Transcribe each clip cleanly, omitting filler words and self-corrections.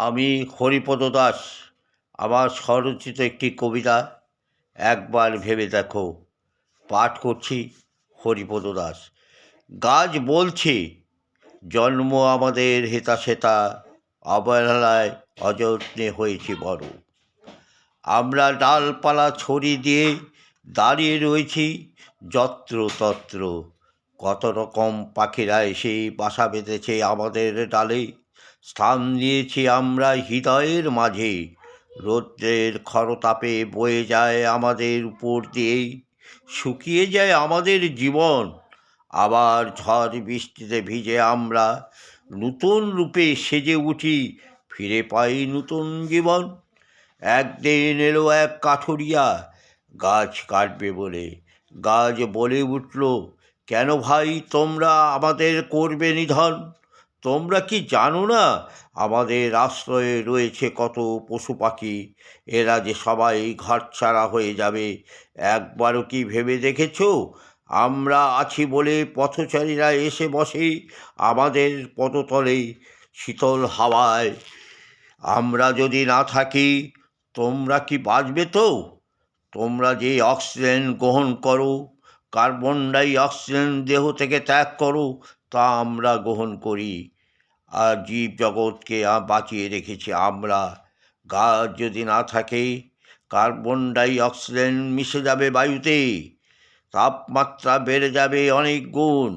আমি হরিপদ দাস। আমার স্বরচিত একটি কবিতা একবার ভেবে দেখো। পাঠ করছি হরিপদ দাস। গাছ বলছে জন্ম আমাদের হেতাশেতা, অবহেলায় অযত্নে হয়েছে বড়। আমরা ডালপালা ছড়ি দিয়ে দাঁড়িয়ে রয়েছি যত্রতত্র। কত রকম পাখিরা এসে বাসা বেঁধেছে আমাদের ডালে। স্থান দিয়েছি আমরা হৃদয়ের মাঝে। রৌদ্রের খরতাপে বয়ে যায় আমাদের উপর দিয়েই, শুকিয়ে যায় আমাদের জীবন। আবার ঝড় বৃষ্টিতে ভিজে আমরা নতুন রূপে সেজে উঠি, ফিরে পাই নতুন জীবন। একদিন এলো এক কাঠুরিয়া গাছ কাটবে বলে। গাছ বলে উঠল, কেন ভাই তোমরা আমাদের করবে নিধন? তোমরা কি জানো না আমাদের আশ্রয়ে রয়েছে কত পশু পাখি? এরা যে সবাই ঘরছাড়া হয়ে যাবে। একবারও কি ভেবে দেখেছো আমরা আছি বলে পথচারীরা এসে বসে আমাদের পদতলে শীতল হাওয়ায়? আমরা যদি না থাকি তোমরা কি বাঁচবে তো? তোমরা যে অক্সিজেন গ্রহণ করো, কার্বন ডাই অক্সিজেন দেহ থেকে ত্যাগ করো, তা আমরা গ্রহণ করি। আর জীবজগৎকে বাঁচিয়ে রেখেছি আমরা। গাছ যদি না থাকে কার্বন ডাই অক্সিজেন মিশে যাবে বায়ুতে, তাপমাত্রা বেড়ে যাবে অনেক গুণ।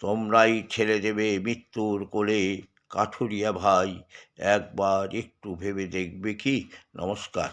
তোমরাই ঠেলে দেবে মৃত্যুর কোলে। কাঠুরিয়া ভাই, একবার একটু ভেবে দেখবে কি? নমস্কার।